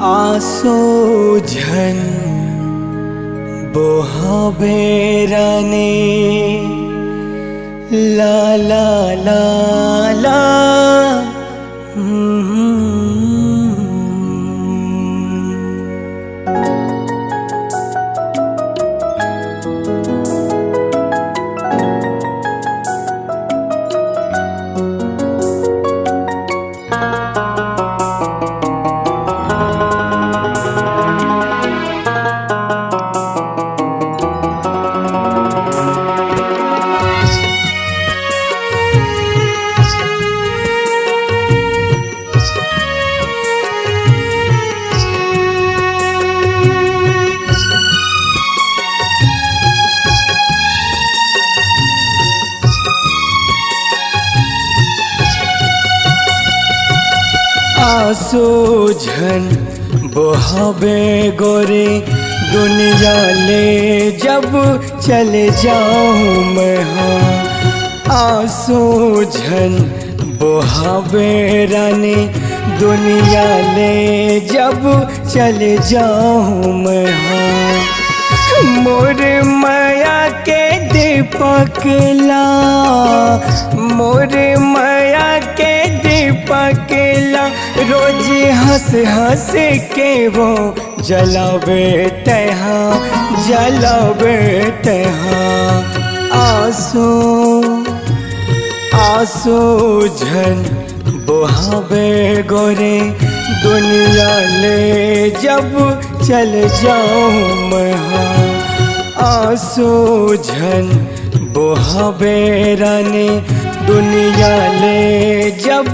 आसो झन बोहाबे राने ला ला ला ला आसो झन बोहाबे गोरे दुनिया ले जब चले जाऊं मैं हाँ। आसो झन बोहाबे रानी दुनिया ले जब चले जाऊं मैं हाँ। मोर माया के दीपक ला, मोर माया के दीपक ला रोज हंस हंस के वो जलावे तहाँ, जलावे तहाँ। आसो आसो झन बोहाबे गोरे दुनिया ले जब चल जाऊं मैं हाँ। आसो झन बोहाबे रानी दुनिया ले जब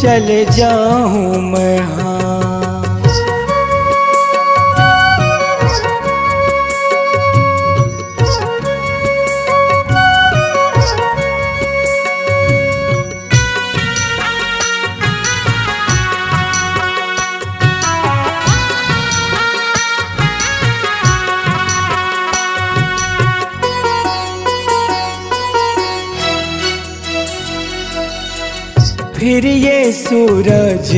चले जाऊं मैं हाँ। फिर ये सूरज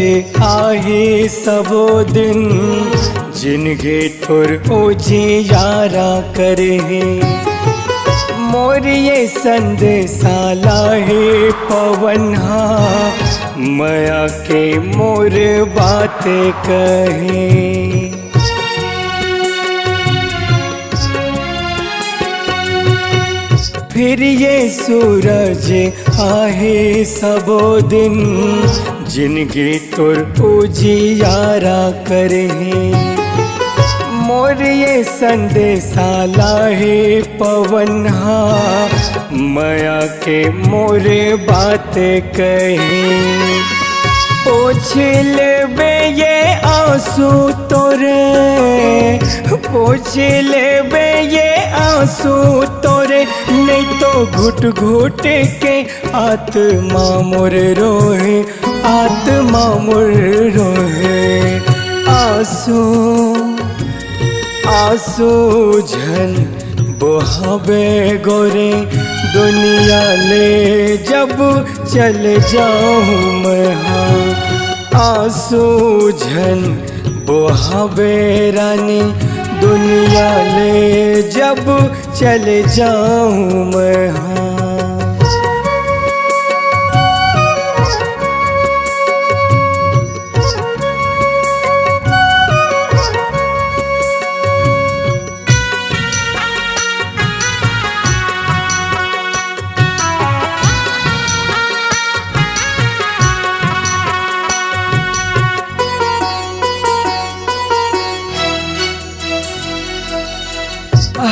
आए सबो दिन जिनके ठुर उजियारा करे। मोर ये संदेशा लाहे पवन माया के मोर बातें कहे। फिर ये सूरज आहे सबो दिन जिनकी तुर उजियारा करे। मोर ये संदेशा लाहे पवन माया के मोरे बातें कहे। पोछ लेबे ये आंसू तोरे, पोछ लेबे ये आंसू तोरे नहीं तो घुट घुट के आत्मा मोर रोहे, आत्मा मोर रोहे। आंसू आंसू झन बोहाबे गोरे दुनिया ले जब चल जाऊं मैं हाँ। आंसू झन बोहाबे रानी दुनिया ले जब चले जाऊं मैं हाँ।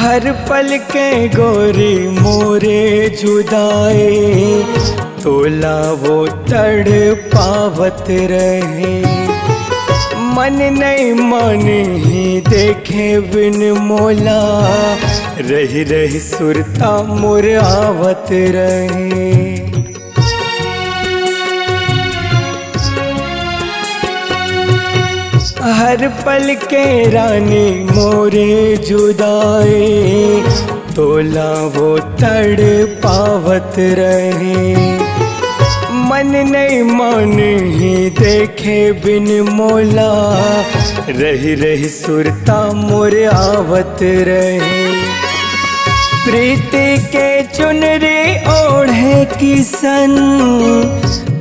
हर पल के गोरी मोरे जुदाई तोला वो तड़ पावत रहे। मन नहीं मन ही देखे बिन मोला रही रही सुरता मोर आवत रहे। हर पल के रानी मोरे जुदाई तोला वो तड़ पावत रहे। मन नहीं मन ही देखे बिन मोला, रही रही सुरता मोर आवत रहे। प्रीति के चुनरी ओढ़े किसन,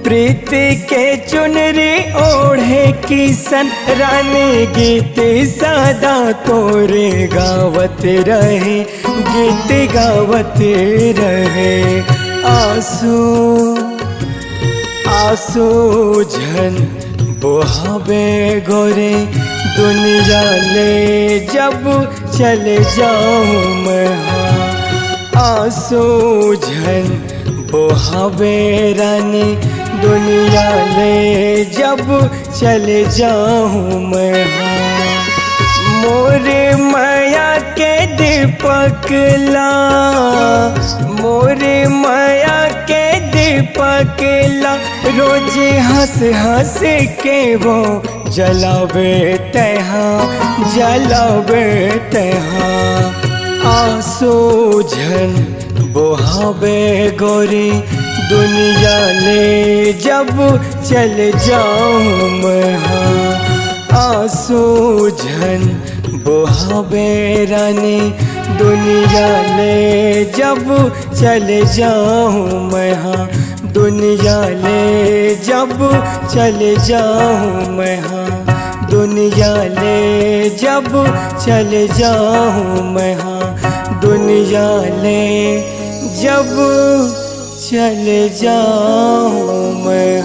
प्रीति के चुनरी ओढ़े किसन, रानी गीत सदा तोरे गावत रहे, गीत गावत रहे। आंसू आंसू झन बहावे गोरे, दुनिया ले जब चले जाऊं मैं। आंसू झन बहावे रानी, दुनिया ले जब चले जाऊं मैं। मोरे माया के दीपक ला, मोरे माया के दीपक ला, रोज हंस हंस के वो जलावे तहाँ, जलावे तहाँ। आंसू झन बहावे गोरी, दुनिया ले जब चले जाऊं मैं। आंसू झन बहावे रानी, दुनिया ले जब चले जाऊं मैं। दुनिया ले जब चले जाऊं मैं। दुनिया ले जब चले जाऊं मैं। दुनिया ले जब चले जाऊं मैं।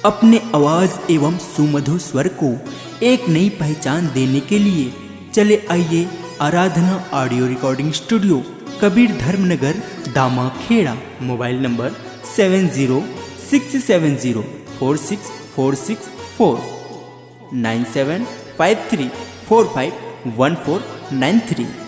अपने आवाज एवं सुमधुर स्वर को एक नई पहचान देने के लिए चले आइए Aradhana audio recording studio, Kabir Dharmnagar, Dama Kheda. Mobile number 7067046464 9753451493।